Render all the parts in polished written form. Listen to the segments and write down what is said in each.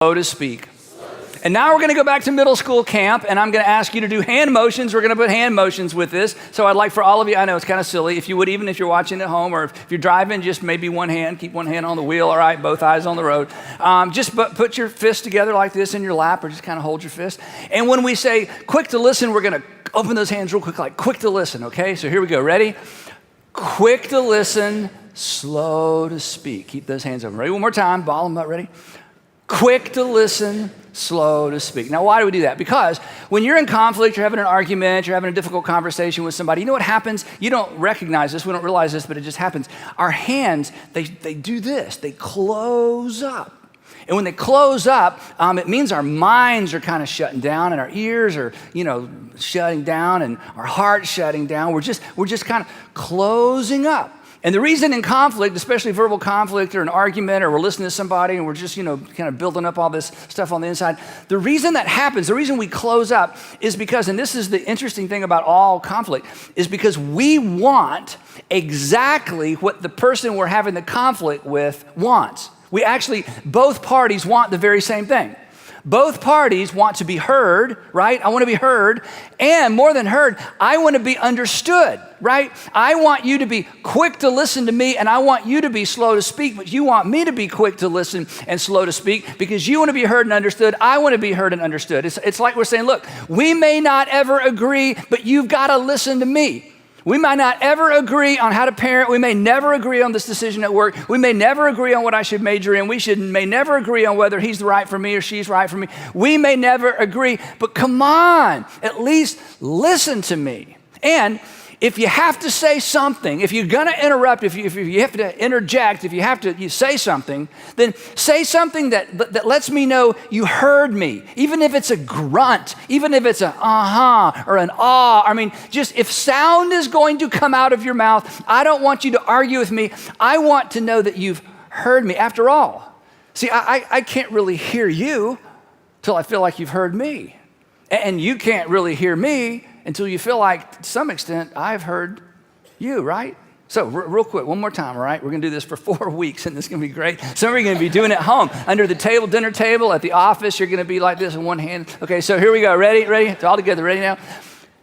Slow to speak. And now we're going to go back to middle school camp, and I'm going to ask you to do hand motions. We're going to put hand motions with this. So I'd like for all of you, I know it's kind of silly, if you would, even if you're watching at home or if you're driving, just maybe one hand, keep one hand on the wheel, all right, both eyes on the road. Just put your fist together like this in your lap, or just kind of hold your fist. And when we say quick to listen, we're going to open those hands real quick, like quick to listen, okay? So here we go. Ready? Quick to listen, slow to speak. Keep those hands open. Ready? One more time. Ball them up. Ready? Quick to listen, slow to speak. Now, why do we do that? Because when you're in conflict, you're having an argument, you're having a difficult conversation with somebody, you know what happens? You don't recognize this, we don't realize this, but it just happens. Our hands, they do this, they close up. And when they close up, it means our minds are kind of shutting down and our ears are, shutting down and our heart's shutting down. We're just kind of closing up. And the reason in conflict, especially verbal conflict or an argument, or we're listening to somebody and we're just, kind of building up all this stuff on the inside, the reason that happens, the reason we close up is because, and this is the interesting thing about all conflict, is because we want exactly what the person we're having the conflict with wants. We actually, both parties want the very same thing. Both parties want to be heard, right? I want to be heard. And more than heard, I want to be understood, right? I want you to be quick to listen to me, and I want you to be slow to speak, but you want me to be quick to listen and slow to speak because you want to be heard and understood. I want to be heard and understood. It's like we're saying, look, we may not ever agree, but you've got to listen to me. We might not ever agree on how to parent. We may never agree on this decision at work. We may never agree on what I should major in. We may never agree on whether he's right for me or she's right for me. We may never agree, but come on, at least listen to me. And if you have to say something, if you're going to interrupt, if you have to interject, if you say something, then say something that lets me know you heard me, even if it's a grunt, even if it's a uh-huh or an ah. I mean, just if sound is going to come out of your mouth, I don't want you to argue with me. I want to know that you've heard me. After all, see, I can't really hear you till I feel like you've heard me. And you can't really hear me until you feel like, to some extent, I've heard you, right? So real quick, one more time, all right? We're going to do this for 4 weeks, and this is going to be great. Some of you are going to be doing it at home, under the table, dinner table, at the office. You're going to be like this in one hand. Okay, so here we go. Ready? It's all together. Ready now?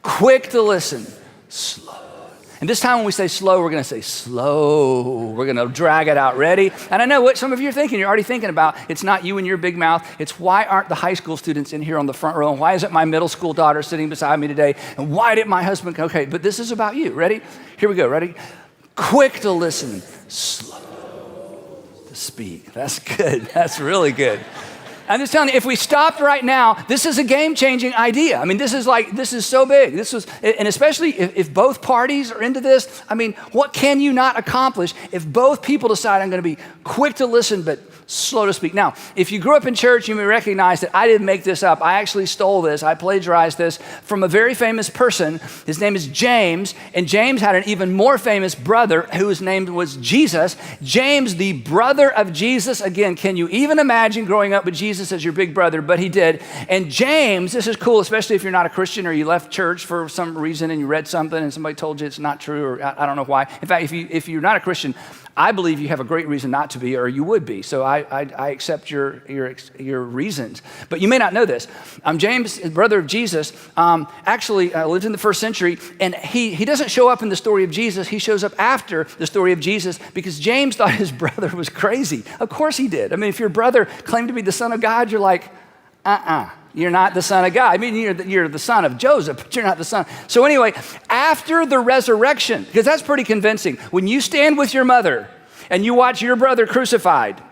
Quick to listen, slow. And this time when we say slow, we're going to say slow. We're going to drag it out. Ready? And I know what some of you are thinking. You're already thinking about, it's not you and your big mouth. It's why aren't the high school students in here on the front row? And why isn't my middle school daughter sitting beside me today? And why didn't my husband? Okay, but this is about you. Ready? Here we go. Ready? Quick to listen, slow to speak. That's good. That's really good. I'm just telling you, if we stopped right now, this is a game-changing idea. I mean, this is so big. And especially if both parties are into this, I mean, what can you not accomplish if both people decide I'm going to be quick to listen but slow to speak? Now, if you grew up in church, you may recognize that I didn't make this up. I actually stole this. I plagiarized this from a very famous person. His name is James, and James had an even more famous brother whose name was Jesus. James, the brother of Jesus. Again, can you even imagine growing up with Jesus as your big brother? But he did. And James, this is cool, especially if you're not a Christian or you left church for some reason and you read something and somebody told you it's not true, or I don't know why. In fact, if you're not a Christian, I believe you have a great reason not to be, or you would be. So I accept your reasons. But you may not know this. James, brother of Jesus, actually lived in the first century, and he doesn't show up in the story of Jesus. He shows up after the story of Jesus because James thought his brother was crazy. Of course he did. I mean, if your brother claimed to be the son of God, you're like, you're not the son of God. I mean, you're the son of Joseph, but you're not the son. So anyway, after the resurrection, because that's pretty convincing, when you stand with your mother and you watch your brother crucified,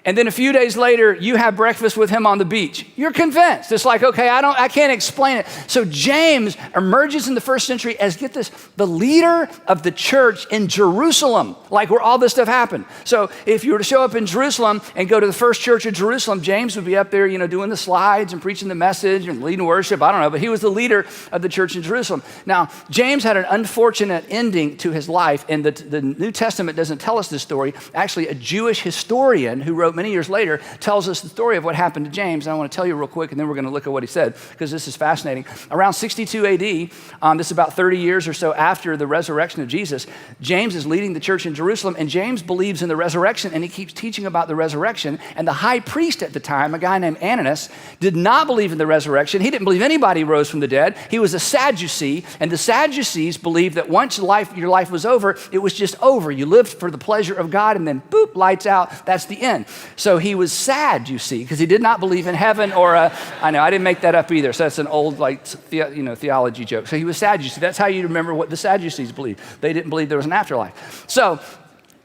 and then a few days later, you have breakfast with him on the beach, you're convinced. It's like, okay, I can't explain it. So James emerges in the first century as, get this, the leader of the church in Jerusalem, like where all this stuff happened. So if you were to show up in Jerusalem and go to the first church of Jerusalem, James would be up there, doing the slides and preaching the message and leading worship. I don't know, but he was the leader of the church in Jerusalem. Now, James had an unfortunate ending to his life, and the New Testament doesn't tell us this story. Actually, a Jewish historian who wrote wrote many years later, tells us the story of what happened to James. And I want to tell you real quick, and then we're going to look at what he said, because this is fascinating. Around 62 AD, this is about 30 years or so after the resurrection of Jesus, James is leading the church in Jerusalem, and James believes in the resurrection, and he keeps teaching about the resurrection. And the high priest at the time, a guy named Ananias, did not believe in the resurrection. He didn't believe anybody rose from the dead. He was a Sadducee, and the Sadducees believed that once your life was over, it was just over. You lived for the pleasure of God, and then boop, lights out. That's the end. So he was sad, you see, because he did not believe in heaven or I know, I didn't make that up either. So that's an old theology joke. So he was Sadducee. That's how you remember what the Sadducees believed. They didn't believe there was an afterlife. So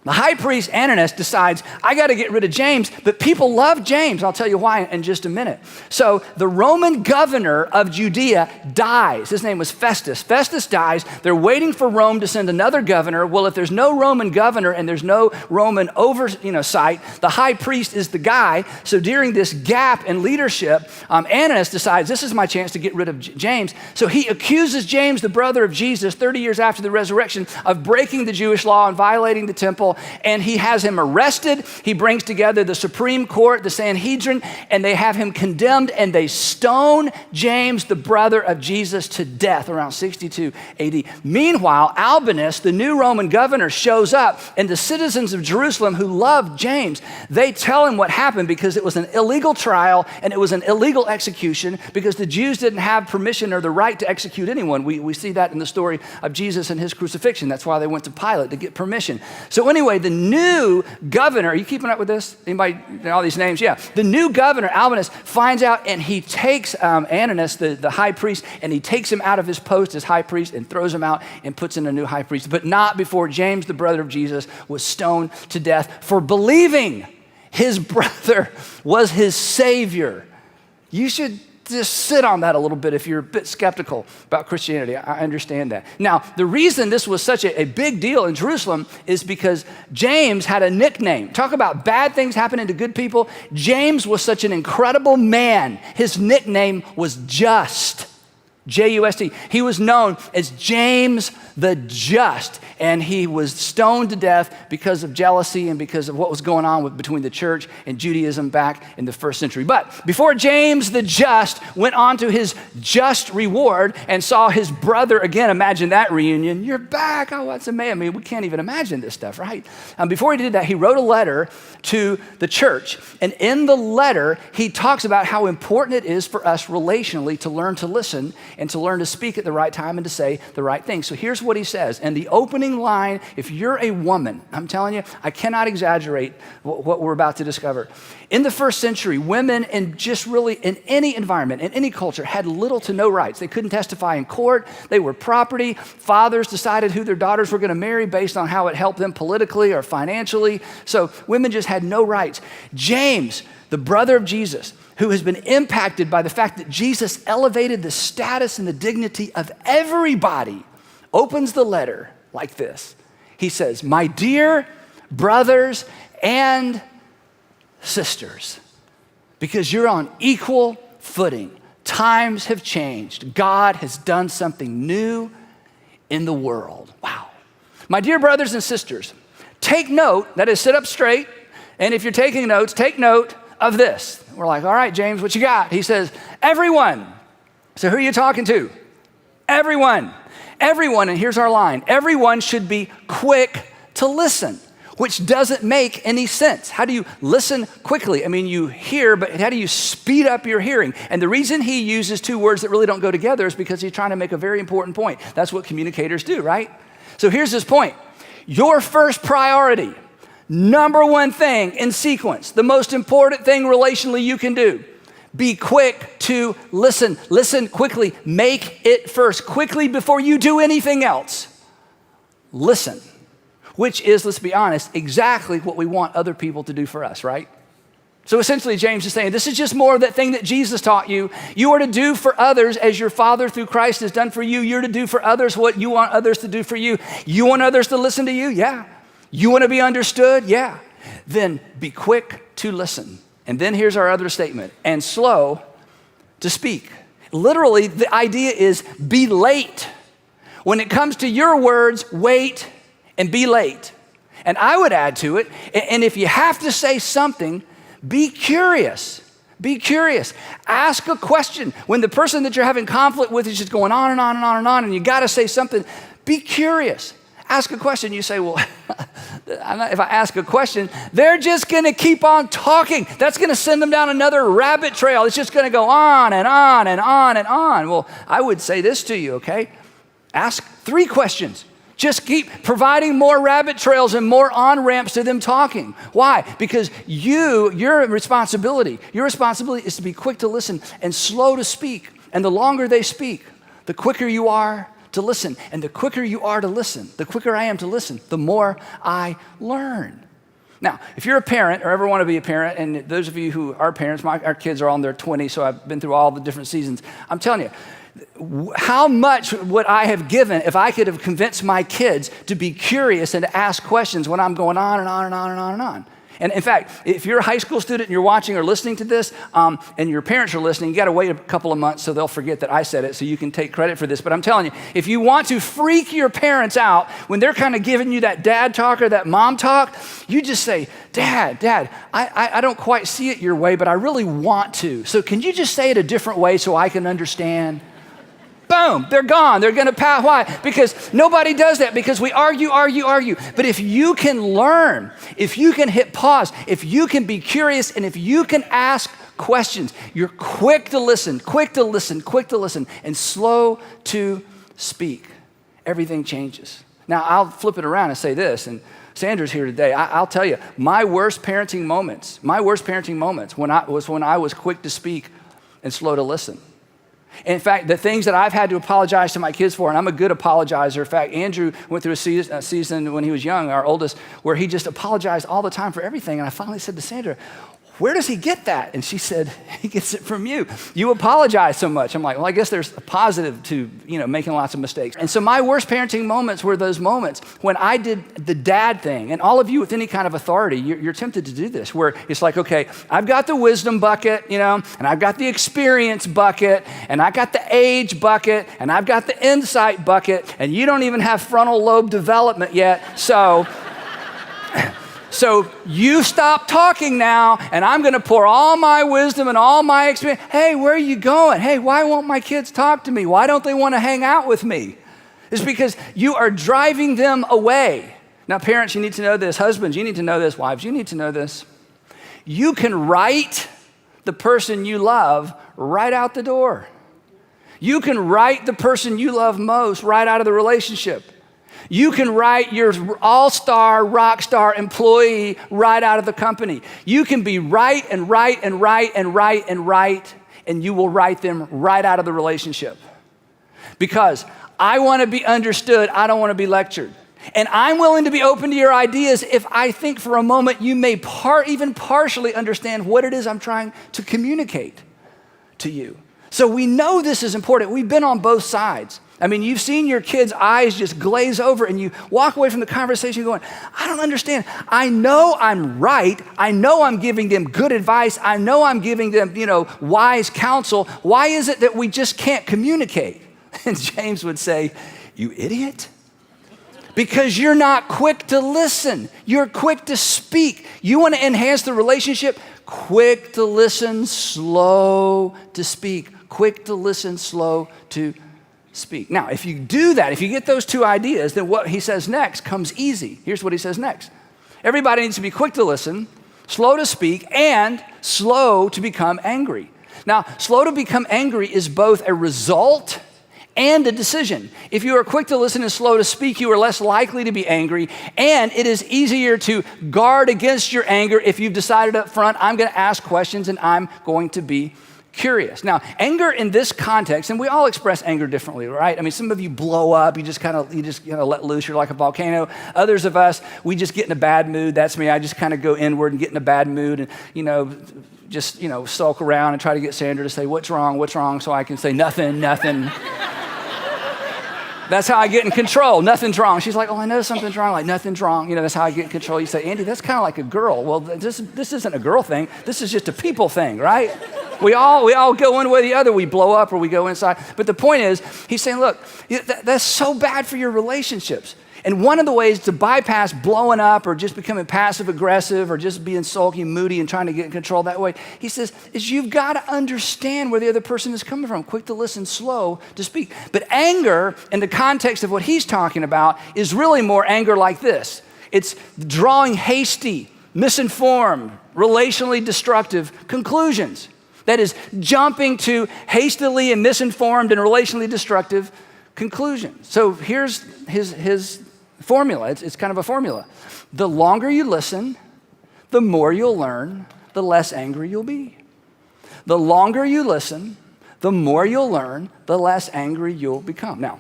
the high priest Ananias decides, I got to get rid of James, but people love James. I'll tell you why in just a minute. So the Roman governor of Judea dies. His name was Festus. Festus dies. They're waiting for Rome to send another governor. Well, if there's no Roman governor and there's no Roman oversight, the high priest is the guy. So during this gap in leadership, Ananias decides, this is my chance to get rid of James. So he accuses James, the brother of Jesus, 30 years after the resurrection, of breaking the Jewish law and violating the temple. And he has him arrested. He brings together the Supreme Court, the Sanhedrin, and they have him condemned, and they stone James, the brother of Jesus, to death around 62 AD. Meanwhile, Albinus, the new Roman governor, shows up, and the citizens of Jerusalem who loved James, they tell him what happened, because it was an illegal trial and it was an illegal execution, because the Jews didn't have permission or the right to execute anyone. We see that in the story of Jesus and his crucifixion. That's why they went to Pilate, to get permission. So anyway, the new governor, are you keeping up with this? Anybody, all these names? Yeah. The new governor, Albinus, finds out, and he takes Ananias, the high priest, and he takes him out of his post as high priest and throws him out and puts in a new high priest. But not before James, the brother of Jesus, was stoned to death for believing his brother was his savior. You should just sit on that a little bit if you're a bit skeptical about Christianity. I understand that. Now, the reason this was such a big deal in Jerusalem is because James had a nickname. Talk about bad things happening to good people. James was such an incredible man. His nickname was Just. J-U-S-T. He was known as James the Just, and he was stoned to death because of jealousy and because of what was going on between the church and Judaism back in the first century. But before James the Just went on to his just reward and saw his brother, again, imagine that reunion. You're back. Oh, that's amazing. I mean, we can't even imagine this stuff, right? Before he did that, he wrote a letter to the church, and in the letter, he talks about how important it is for us relationally to learn to listen and to learn to speak at the right time and to say the right thing. So here's what he says. In the opening line, if you're a woman, I'm telling you, I cannot exaggerate what we're about to discover. In the first century, women in just really in any environment, in any culture, had little to no rights. They couldn't testify in court. They were property. Fathers decided who their daughters were going to marry based on how it helped them politically or financially. So women just had no rights. James, the brother of Jesus, who has been impacted by the fact that Jesus elevated the status and the dignity of everybody, opens the letter like this. He says, my dear brothers and sisters, because you're on equal footing. Times have changed. God has done something new in the world. Wow. My dear brothers and sisters, take note, that is, sit up straight, and if you're taking notes, take note of this. We're like, all right, James, what you got? He says, everyone. So who are you talking to? Everyone. Everyone, and here's our line. Everyone should be quick to listen, which doesn't make any sense. How do you listen quickly? I mean, you hear, but how do you speed up your hearing? And the reason he uses two words that really don't go together is because he's trying to make a very important point. That's what communicators do, right? So here's his point. Your first priority, number one thing in sequence, the most important thing relationally you can do, be quick to listen. Listen quickly. Make it first. Quickly before you do anything else. Listen. Which is, let's be honest, exactly what we want other people to do for us, right? So essentially, James is saying, this is just more of that thing that Jesus taught you. You are to do for others as your Father through Christ has done for you. You're to do for others what you want others to do for you. You want others to listen to you? Yeah. You want to be understood? Yeah. Then be quick to listen. And then here's our other statement, and slow to speak. Literally, the idea is be late. When it comes to your words, wait and be late. And I would add to it, and if you have to say something, Be curious. Be curious. Ask a question. When the person that you're having conflict with is just going on and on and on and on, and you got to say something, be curious. Ask a question. You say, well, if I ask a question, they're just going to keep on talking. That's going to send them down another rabbit trail. It's just going to go on and on and on and on. Well, I would say this to you, okay? Ask 3 questions. Just keep providing more rabbit trails and more on-ramps to them talking. Why? Because your responsibility is to be quick to listen and slow to speak. And the longer they speak, the quicker you are to listen. And the quicker you are to listen, the quicker I am to listen, the more I learn. Now, if you're a parent or ever want to be a parent, and those of you who are parents, our kids are on their 20s, so I've been through all the different seasons. I'm telling you, how much would I have given if I could have convinced my kids to be curious and to ask questions when I'm going on and on and on and on and on? And in fact, if you're a high school student and you're watching or listening to this, and your parents are listening, you got to wait a couple of months so they'll forget that I said it, so you can take credit for this. But I'm telling you, if you want to freak your parents out when they're kind of giving you that dad talk or that mom talk, you just say, Dad, I don't quite see it your way, but I really want to. So can you just say it a different way so I can understand? Boom, they're gone. They're going to pass. Why? Because nobody does that, because we argue. But if you can learn, if you can hit pause, if you can be curious, and if you can ask questions, you're quick to listen, and slow to speak. Everything changes. Now, I'll flip it around and say this, and Sandra's here today. I'll tell you, my worst parenting moments when I was quick to speak and slow to listen. In fact, the things that I've had to apologize to my kids for, and I'm a good apologizer. In fact, Andrew went through a season when he was young, our oldest, where he just apologized all the time for everything. And I finally said to Sandra, where does he get that? And she said, he gets it from you. You apologize so much. I'm like, well, I guess there's a positive to, making lots of mistakes. And so my worst parenting moments were those moments when I did the dad thing. And all of you with any kind of authority, you're tempted to do this, where it's like, okay, I've got the wisdom bucket, and I've got the experience bucket, and I got the age bucket, and I've got the insight bucket, and you don't even have frontal lobe development yet. So you stop talking now, and I'm going to pour all my wisdom and all my experience. Hey, where are you going? Hey, why won't my kids talk to me? Why don't they want to hang out with me? It's because you are driving them away. Now, parents, you need to know this. Husbands, you need to know this. Wives, you need to know this. You can write the person you love right out the door. You can write the person you love most right out of the relationship. You can write your all-star, rock star employee right out of the company. You can be right, and you will write them right out of the relationship. Because I want to be understood, I don't want to be lectured. And I'm willing to be open to your ideas if I think for a moment you may even partially understand what it is I'm trying to communicate to you. So we know this is important. We've been on both sides. I mean, you've seen your kids' eyes just glaze over, and you walk away from the conversation going, I don't understand. I know I'm right. I know I'm giving them good advice. I know I'm giving them, wise counsel. Why is it that we just can't communicate? And James would say, you idiot. Because you're not quick to listen. You're quick to speak. You want to enhance the relationship? Quick to listen, slow to speak. Quick to listen, slow to speak. Now, if you do that, if you get those 2 ideas, then what he says next comes easy. Here's what he says next. Everybody needs to be quick to listen, slow to speak, and slow to become angry. Now, slow to become angry is both a result and a decision. If you are quick to listen and slow to speak, you are less likely to be angry, and it is easier to guard against your anger if you've decided up front, I'm going to ask questions and I'm going to be curious. Now, anger in this context, and we all express anger differently, right? I mean, some of you blow up, you just kind of let loose, you're like a volcano. Others of us, we just get in a bad mood. That's me. I just kind of go inward and get in a bad mood and, just sulk around and try to get Sandra to say, what's wrong, so I can say nothing. That's how I get in control. Nothing's wrong. She's like, oh, I know something's wrong. Like, nothing's wrong. That's how I get in control. You say, Andy, that's kind of like a girl. Well, this isn't a girl thing. This is just a people thing, right? We all go one way or the other. We blow up or we go inside. But the point is, he's saying, look, that's so bad for your relationships. And one of the ways to bypass blowing up or just becoming passive aggressive or just being sulky, moody, and trying to get in control that way, he says, is you've got to understand where the other person is coming from. Quick to listen, slow to speak. But anger, in the context of what he's talking about, is really more anger like this. It's drawing hasty, misinformed, relationally destructive conclusions. That is, jumping to hastily and misinformed and relationally destructive conclusions. So here's his formula. It's kind of a formula. The longer you listen, the more you'll learn, the less angry you'll be. The longer you listen, the more you'll learn, the less angry you'll become. Now,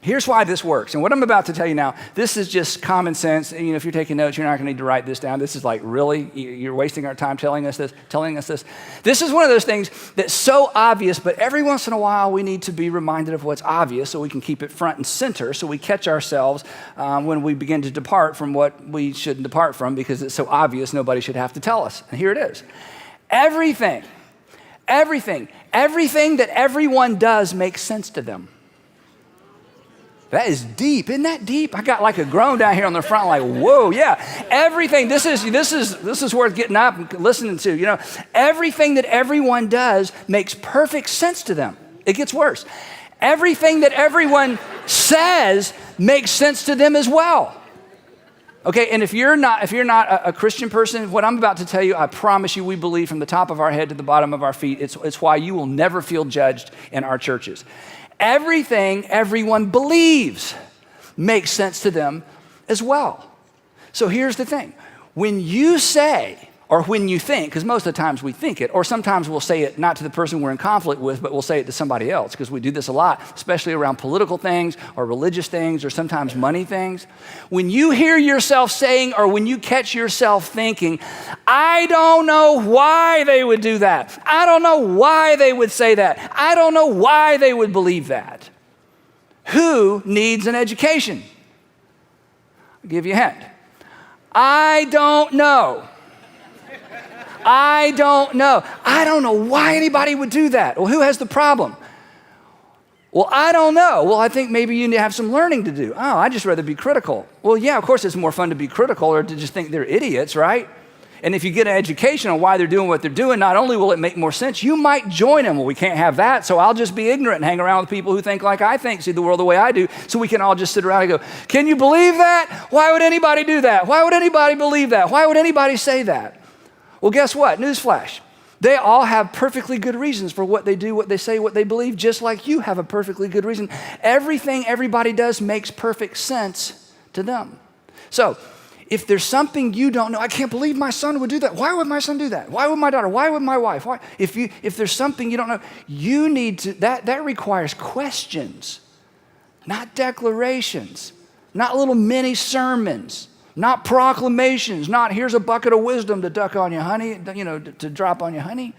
here's why this works. And what I'm about to tell you now, this is just common sense. You know, if you're taking notes, you're not going to need to write this down. This is like, really? You're wasting our time telling us this? This is one of those things that's so obvious, but every once in a while we need to be reminded of what's obvious so we can keep it front and center, so we catch ourselves when we begin to depart from what we shouldn't depart from because it's so obvious nobody should have to tell us. And here it is. Everything that everyone does makes sense to them. That is deep. Isn't that deep? I got like a groan down here on the front, like, whoa, yeah. Everything, this is worth getting up and listening to. You know, everything that everyone does makes perfect sense to them. It gets worse. Everything that everyone says makes sense to them as well. Okay, and if you're not a Christian person, what I'm about to tell you, I promise you, we believe from the top of our head to the bottom of our feet. It's why you will never feel judged in our churches. Everything everyone believes makes sense to them as well. So here's the thing. When you say, or when you think, because most of the times we think it, or sometimes we'll say it not to the person we're in conflict with, but we'll say it to somebody else, because we do this a lot, especially around political things or religious things or sometimes money things. When you hear yourself saying, or when you catch yourself thinking, I don't know why they would do that. I don't know why they would say that. I don't know why they would believe that. Who needs an education? I'll give you a hint. I don't know. I don't know. I don't know why anybody would do that. Well, who has the problem? Well, I don't know. Well, I think maybe you need to have some learning to do. Oh, I'd just rather be critical. Well, yeah, of course it's more fun to be critical or to just think they're idiots, right? And if you get an education on why they're doing what they're doing, not only will it make more sense, you might join them. Well, we can't have that, so I'll just be ignorant and hang around with people who think like I think, see the world the way I do, so we can all just sit around and go, can you believe that? Why would anybody do that? Why would anybody believe that? Why would anybody say that? Well, guess what? Newsflash. They all have perfectly good reasons for what they do, what they say, what they believe, just like you have a perfectly good reason. Everything everybody does makes perfect sense to them. So, if there's something you don't know, I can't believe my son would do that. Why would my son do that? Why would my daughter? Why would my wife? Why? If there's something you don't know, you need to, that requires questions, not declarations, not little mini sermons. Not proclamations, not here's a bucket of wisdom to duck on you, honey, to drop on you, honey.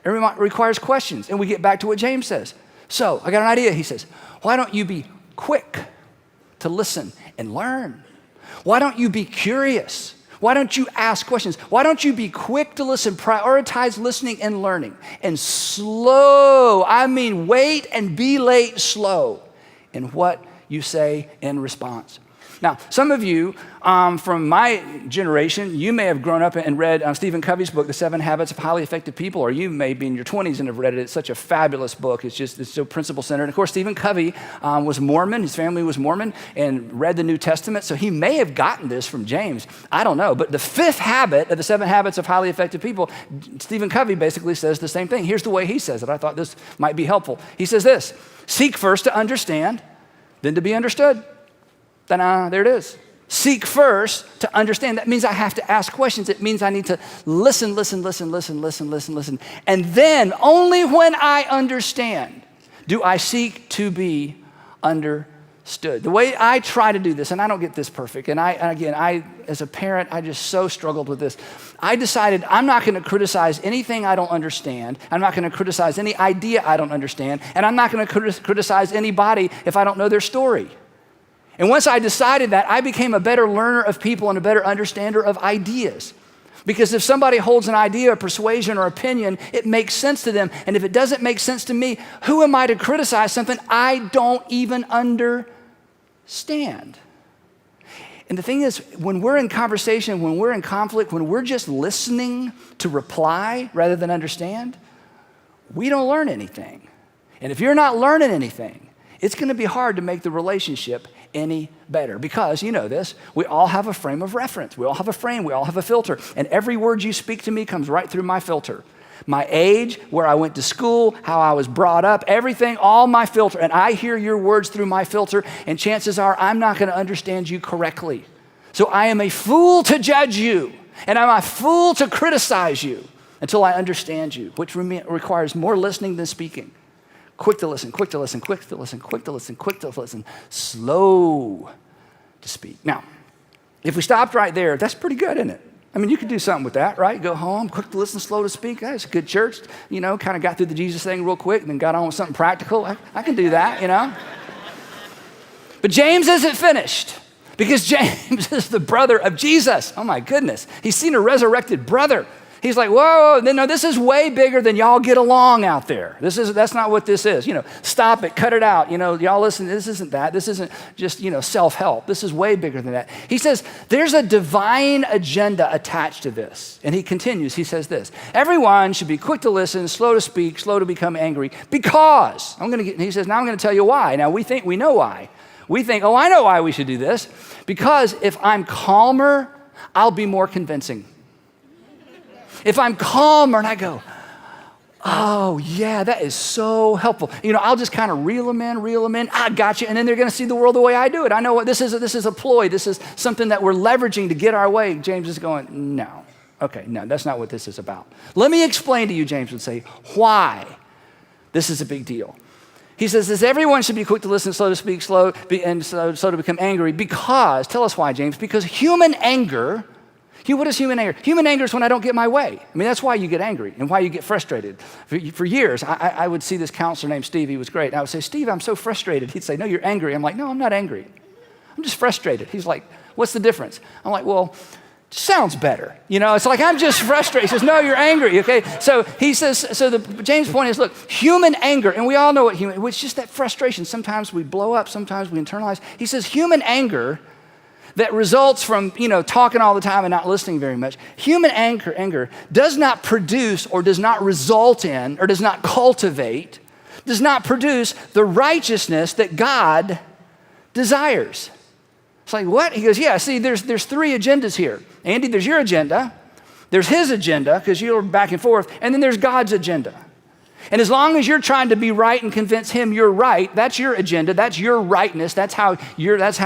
It requires questions. And we get back to what James says. So, I got an idea, he says. Why don't you be quick to listen and learn? Why don't you be curious? Why don't you ask questions? Why don't you be quick to listen, prioritize listening and learning, and slow, I mean wait and be late slow in what you say in response. Now, some of you from my generation, you may have grown up and read Stephen Covey's book, The 7 Habits of Highly Effective People, or you may be in your 20s and have read it. It's such a fabulous book. It's so principle-centered. And of course, Stephen Covey was Mormon. His family was Mormon and read the New Testament, so he may have gotten this from James. I don't know. But the 5th habit of the 7 Habits of Highly Effective People, Stephen Covey basically says the same thing. Here's the way he says it. I thought this might be helpful. He says this: seek first to understand, then to be understood. There it is. Seek first to understand. That means I have to ask questions. It means I need to listen. And then only when I understand do I seek to be understood. The way I try to do this, and I don't get this perfect, and I as a parent, I just so struggled with this. I decided I'm not going to criticize anything I don't understand. I'm not going to criticize any idea I don't understand. And I'm not going to criticize anybody if I don't know their story. And once I decided that, I became a better learner of people and a better understander of ideas. Because if somebody holds an idea, a persuasion, or opinion, it makes sense to them. And if it doesn't make sense to me, who am I to criticize something I don't even understand? And the thing is, when we're in conversation, when we're in conflict, when we're just listening to reply rather than understand, we don't learn anything. And if you're not learning anything, it's going to be hard to make the relationship any better, because you know this, we all have a frame of reference. We all have a frame, we all have a filter. And every word you speak to me comes right through my filter. My age, where I went to school, how I was brought up, everything, all my filter. And I hear your words through my filter, and chances are I'm not going to understand you correctly. So I am a fool to judge you, and I'm a fool to criticize you until I understand you, which requires more listening than speaking. Quick to listen, quick to listen, quick to listen, quick to listen, quick to listen, slow to speak. Now, if we stopped right there, that's pretty good, isn't it? I mean, you could do something with that, right? Go home, quick to listen, slow to speak. That's a good church. You know, kind of got through the Jesus thing real quick and then got on with something practical. I can do that, you know. But James isn't finished, because James is the brother of Jesus. Oh my goodness. He's seen a resurrected brother. He's like, whoa, no, this is way bigger than y'all get along out there. That's not what this is. You know, stop it, cut it out. You know, y'all listen, this isn't that. This isn't just, you know, self-help. This is way bigger than that. He says, there's a divine agenda attached to this. And he continues, he says this, everyone should be quick to listen, slow to speak, slow to become angry, because, he says, now I'm going to tell you why. Now we think we know why. We think, oh, I know why we should do this. Because if I'm calmer, I'll be more convincing. If I'm calmer and I go, oh yeah, that is so helpful. You know, I'll just kind of reel them in, I got you. And then they're going to see the world the way I do it. I know what this is a ploy. This is something that we're leveraging to get our way. James is going, no. Okay, no, that's not what this is about. Let me explain to you, James would say, why this is a big deal. He says, everyone should be quick to listen, slow to speak, slow to become angry, because, tell us why, James, because human anger. What is human anger? Human anger is when I don't get my way. I mean, that's why you get angry and why you get frustrated. For years, I would see this counselor named Steve. He was great. And I would say, Steve, I'm so frustrated. He'd say, no, you're angry. I'm like, no, I'm not angry. I'm just frustrated. He's like, what's the difference? I'm like, well, sounds better. You know, it's like, I'm just frustrated. He says, no, you're angry, okay? So he says, James' point is, look, human anger, and we all know it's just that frustration. Sometimes we blow up, sometimes we internalize. He says, human anger that results from, you know, talking all the time and not listening very much. Human anger does not produce or does not result in or does not cultivate, does not produce the righteousness that God desires. It's like, what? He goes, yeah, see, there's three agendas here. Andy, there's your agenda, there's his agenda, because you're back and forth, and then there's God's agenda. And as long as you're trying to be right and convince him you're right, that's your agenda, that's your rightness, that's how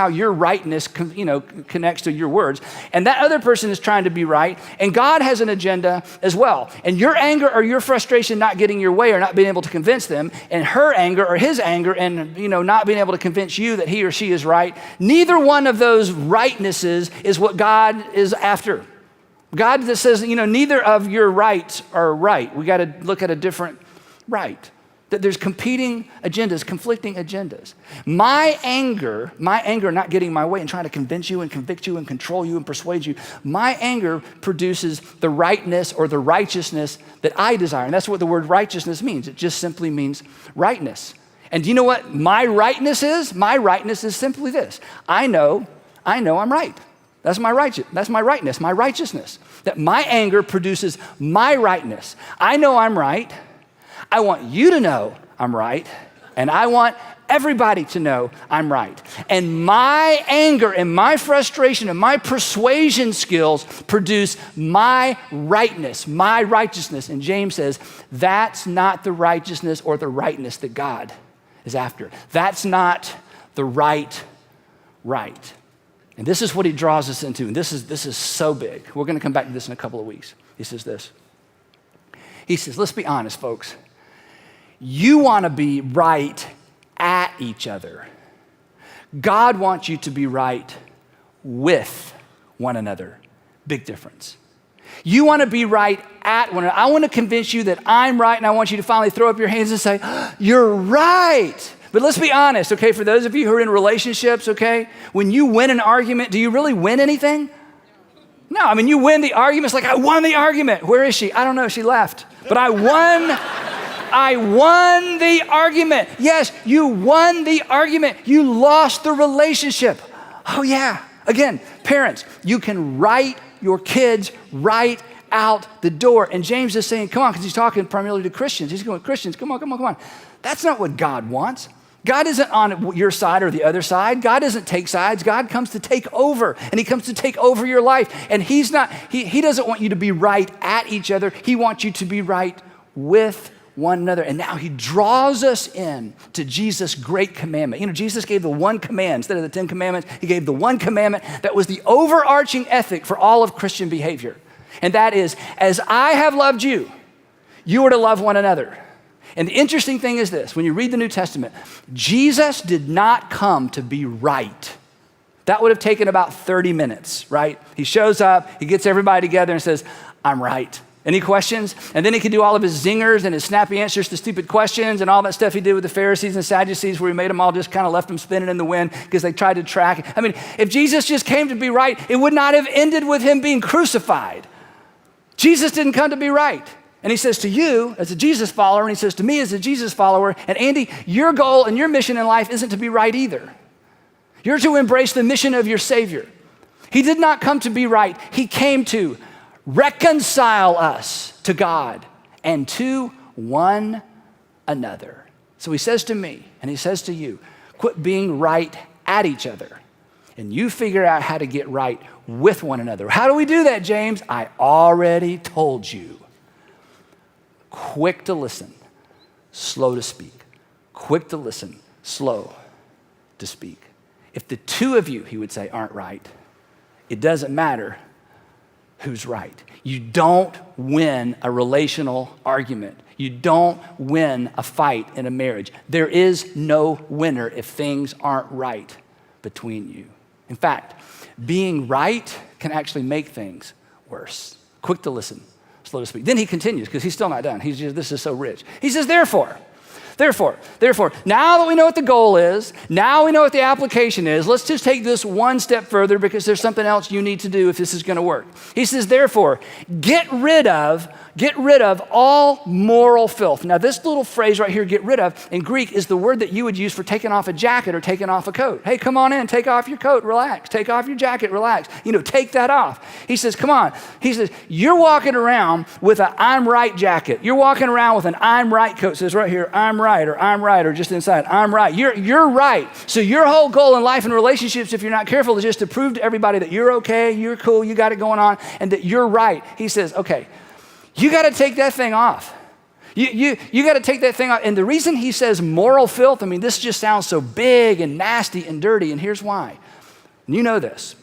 your rightness connects to your words. And that other person is trying to be right, and God has an agenda as well. And your anger or your frustration not getting your way or not being able to convince them, and her anger or his anger and not being able to convince you that he or she is right, neither one of those rightnesses is what God is after. God that says, neither of your rights are right. We got to look at a different right. That there's competing agendas, conflicting agendas. My anger not getting my way and trying to convince you and convict you and control you and persuade you, my anger produces the rightness or the righteousness that I desire. And that's what the word righteousness means. It just simply means rightness. And do you know what my rightness is? My rightness is simply this. I know I'm right. That's my rightness, my righteousness. That my anger produces my rightness. I know I'm right. I want you to know I'm right, and I want everybody to know I'm right. And my anger and my frustration and my persuasion skills produce my rightness, my righteousness. And James says, that's not the righteousness or the rightness that God is after. That's not the right. And this is what he draws us into, and this is so big. We're going to come back to this in a couple of weeks. He says this. He says, let's be honest, folks. You want to be right at each other. God wants you to be right with one another. Big difference. You want to be right at one another. I want to convince you that I'm right, and I want you to finally throw up your hands and say, you're right. But let's be honest, okay, for those of you who are in relationships, okay, when you win an argument, do you really win anything? No, I mean, you win the argument. It's like, I won the argument. Where is she? I don't know. She left. But I won the argument. Yes, you won the argument. You lost the relationship. Oh yeah, Again, parents, you can write your kids right out the door. And James is saying, come on, because he's talking primarily to Christians. He's going, Christians, come on. That's not what God wants. God isn't on your side or the other side. God doesn't take sides. God comes to take over, and he comes to take over your life. And he doesn't want you to be right at each other. He wants you to be right with one another. And now he draws us in to Jesus' great commandment. You know, Jesus gave the one command instead of the 10 commandments. He gave the one commandment that was the overarching ethic for all of Christian behavior. And that is, as I have loved you, you are to love one another. And the interesting thing is this, when you read the New Testament, Jesus did not come to be right. That would have taken about 30 minutes, right? He shows up, he gets everybody together and says, I'm right. Any questions? And then he could do all of his zingers and his snappy answers to stupid questions and all that stuff he did with the Pharisees and Sadducees, where he made them all just kind of left them spinning in the wind because they tried to track. I mean, if Jesus just came to be right, it would not have ended with him being crucified. Jesus didn't come to be right. And he says to you as a Jesus follower, and he says to me as a Jesus follower, and Andy, your goal and your mission in life isn't to be right either. You're to embrace the mission of your Savior. He did not come to be right. He came to reconcile us to God and to one another. So he says to me, and he says to you, quit being right at each other, and you figure out how to get right with one another. How do we do that, James? I already told you. Quick to listen, slow to speak. Quick to listen, slow to speak. If the two of you, he would say, aren't right, it doesn't matter who's right. You don't win a relational argument. You don't win a fight in a marriage. There is no winner if things aren't right between you. In fact, being right can actually make things worse. Quick to listen, slow to speak. Then he continues, because he's still not done. This is so rich. He says, therefore, now that we know what the goal is, now we know what the application is, let's just take this one step further, because there's something else you need to do if this is going to work. He says, therefore, get rid of all moral filth. Now, this little phrase right here, get rid of, in Greek is the word that you would use for taking off a jacket or taking off a coat. Hey, come on in, take off your coat, relax. Take off your jacket, relax. Take that off. He says, come on. He says, you're walking around with an I'm right jacket. You're walking around with an I'm right coat. It says right here, I'm right, or just inside, I'm right. You're right. So your whole goal in life and relationships, if you're not careful, is just to prove to everybody that you're okay, you're cool, you got it going on, and that you're right. He says, okay, you got to take that thing off. You got to take that thing off. And the reason he says moral filth, this just sounds so big and nasty and dirty, and here's why. You know this.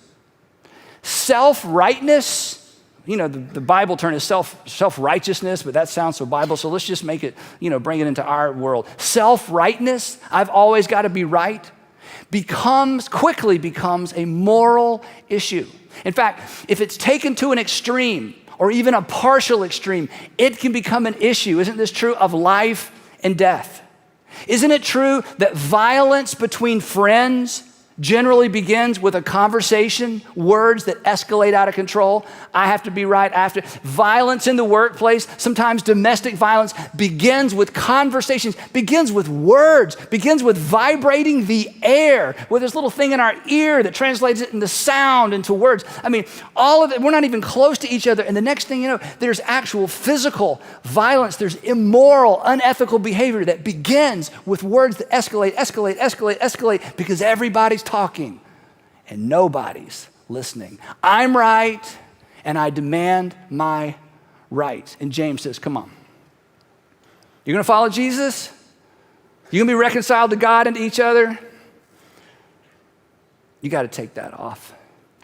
Self-rightness, the Bible term is self-righteousness, but that sounds so Bible, so let's just make it, bring it into our world. Self-rightness, I've always got to be right, quickly becomes a moral issue. In fact, if it's taken to an extreme, or even a partial extreme, it can become an issue. Isn't this true of life and death? Isn't it true that violence between friends generally begins with a conversation, words that escalate out of control? I have to be right. Violence in the workplace, sometimes domestic violence, begins with conversations, begins with words, begins with vibrating the air, with this little thing in our ear that translates it into sound, into words. All of it, we're not even close to each other. And the next thing you know, there's actual physical violence. There's immoral, unethical behavior that begins with words that escalate, because everybody's talking and nobody's listening. I'm right, and I demand my rights. And James says, come on. You're going to follow Jesus? You're going to be reconciled to God and to each other? You got to take that off.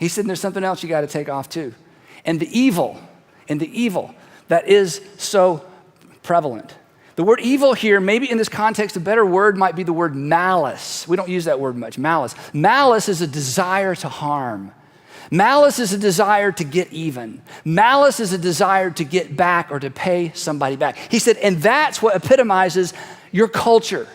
He said there's something else you got to take off too. And the evil that is so prevalent. The word evil here, maybe in this context, a better word might be the word malice. We don't use that word much, malice. Malice is a desire to harm. Malice is a desire to get even. Malice is a desire to get back or to pay somebody back. He said, and that's what epitomizes your culture.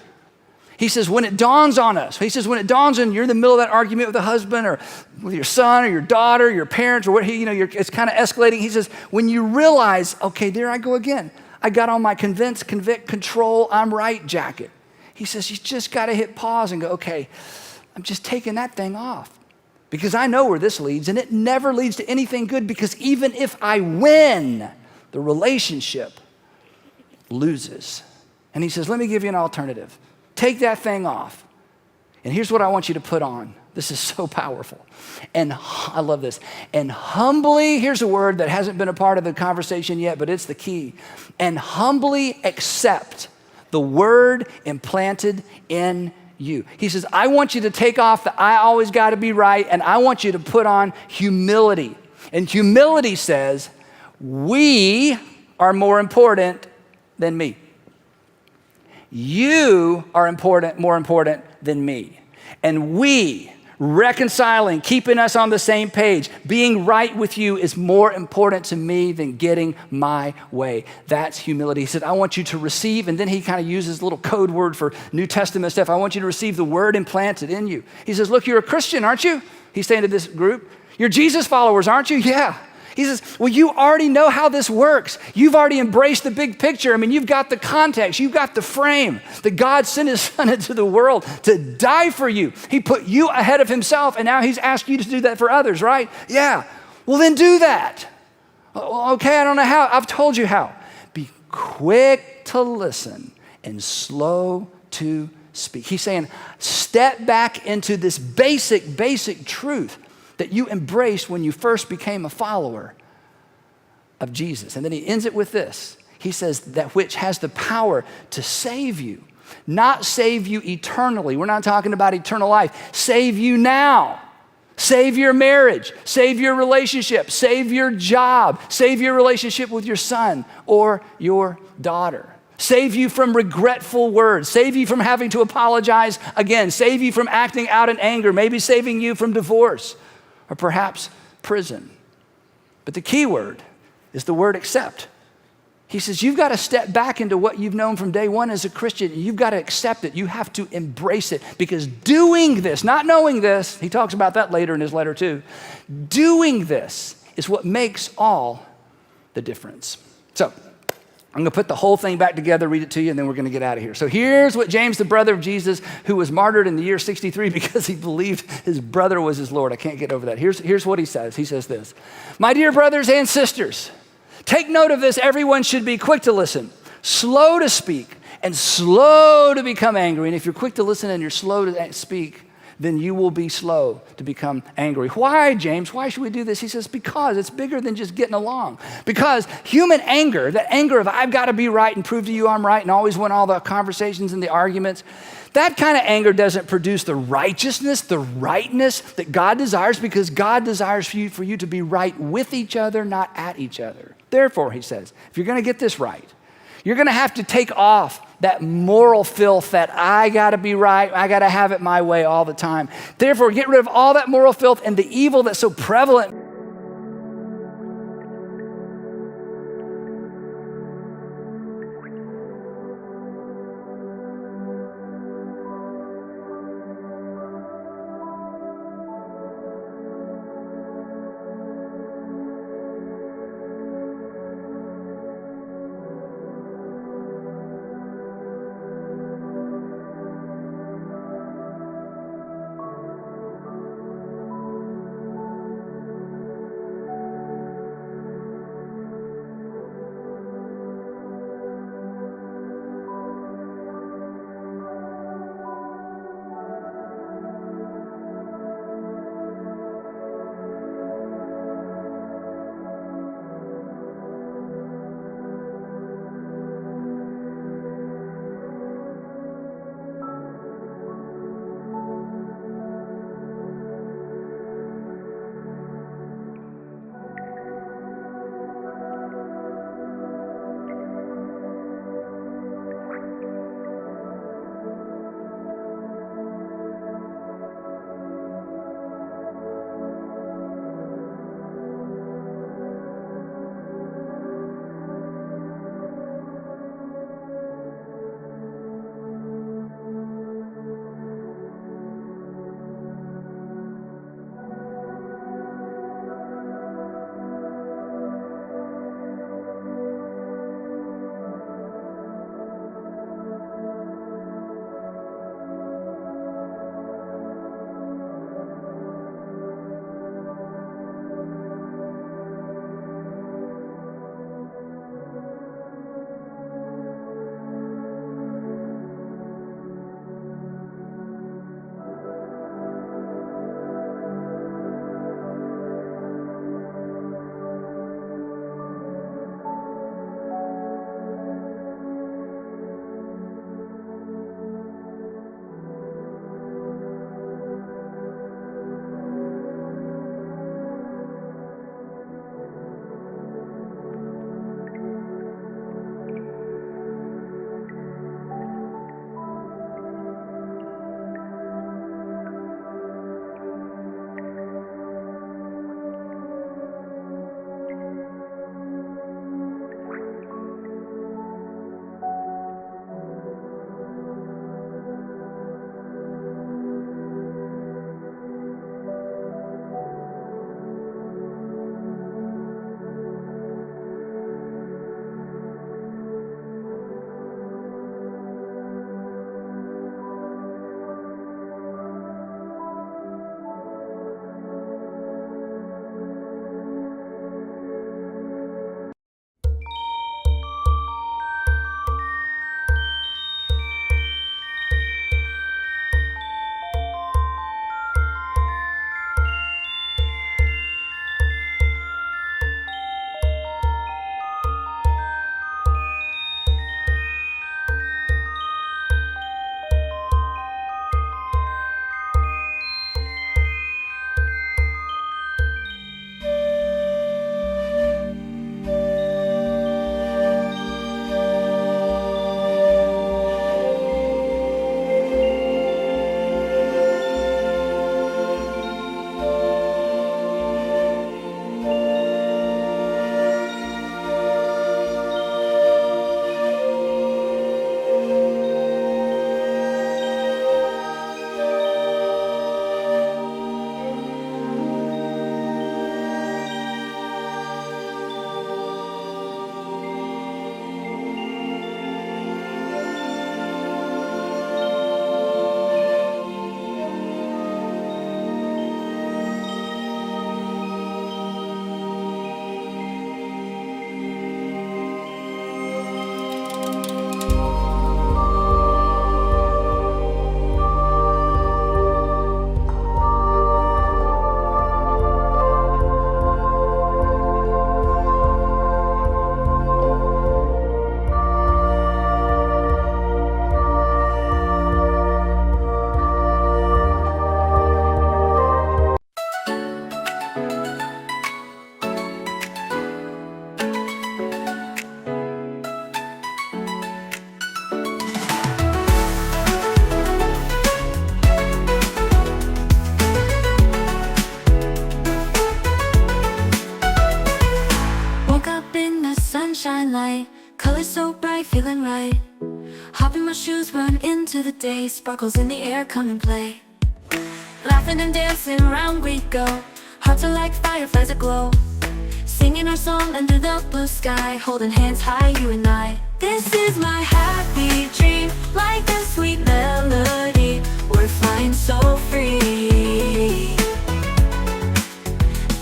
He says, when it dawns on us, you're in the middle of that argument with a husband or with your son or your daughter, your parents, or what, it's kind of escalating. He says, when you realize, okay, there I go again. I got on my convince, convict, control, I'm right jacket. He says, you just got to hit pause and go, okay, I'm just taking that thing off. because I know where this leads, and it never leads to anything good, because even if I win, the relationship loses. And he says, let me give you an alternative. Take that thing off. And here's what I want you to put on. This is so powerful. And I love this. And humbly, here's a word that hasn't been a part of the conversation yet, but it's the key. And humbly accept the word implanted in you. He says, I want you to take off the I always got to be right, and I want you to put on humility. And humility says, we are more important than me. You are more important than me. And we, reconciling, keeping us on the same page, being right with you is more important to me than getting my way. That's humility. He said, I want you to receive, and then he kind of uses a little code word for New Testament stuff. I want you to receive the word implanted in you. He says, look, you're a Christian, aren't you? He's saying to this group, you're Jesus followers, aren't you? Yeah. He says, well, you already know how this works. You've already embraced the big picture. I mean, you've got the context. You've got the frame that God sent his son into the world to die for you. He put you ahead of himself, and now he's asked you to do that for others, right? Yeah. Well, then do that. Okay, I don't know how. I've told you how. Be quick to listen and slow to speak. He's saying, step back into this basic truth that you embraced when you first became a follower of Jesus. And then he ends it with this. He says, that which has the power to save you, not save you eternally. We're not talking about eternal life. Save you now. Save your marriage. Save your relationship. Save your job. Save your relationship with your son or your daughter. Save you from regretful words. Save you from having to apologize again. Save you from acting out in anger. Maybe saving you from divorce, or perhaps prison. But the key word is the word accept. He says, you've got to step back into what you've known from day one as a Christian. You've got to accept it. You have to embrace it, because doing this, not knowing this, he talks about that later in his letter too, doing this is what makes all the difference. So I'm going to put the whole thing back together, read it to you, and then we're going to get out of here. So here's what James, the brother of Jesus, who was martyred in the year 63 because he believed his brother was his Lord. I can't get over that. Here's what he says. He says this, my dear brothers and sisters, take note of this. Everyone should be quick to listen, slow to speak, and slow to become angry. And if you're quick to listen and you're slow to speak, then you will be slow to become angry. Why, James? Why should we do this? He says, because it's bigger than just getting along. Because human anger, that anger of I've got to be right and prove to you I'm right and always win all the conversations and the arguments, that kind of anger doesn't produce the righteousness, the rightness that God desires, because God desires for you to be right with each other, not at each other. Therefore, he says, if you're going to get this right, you're going to have to take off that moral filth that I got to be right, I got to have it my way all the time. Therefore, get rid of all that moral filth and the evil that's so prevalent. shoes, run into the day. Sparkles in the air, come and play. Laughing and dancing around we go. Hearts are like fireflies aglow. Singing our song under the blue sky, holding hands high, you and I. This is my happy dream, like a sweet melody. We're flying so free.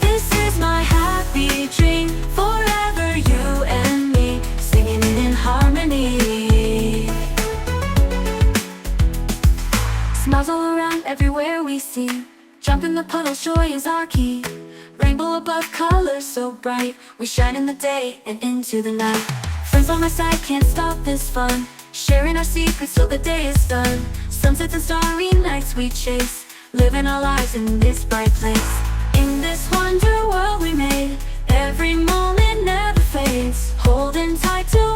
This is my happy dream, forever you and me, singing it in harmony. Smiles all around, everywhere we see. Jump in the puddles, joy is our key. Rainbow above, colors so bright. We shine in the day and into the night. Friends by my side, can't stop this fun. Sharing our secrets till the day is done. Sunsets and starry nights we chase, living our lives in this bright place. In this wonder world we made, every moment never fades. Holding tight to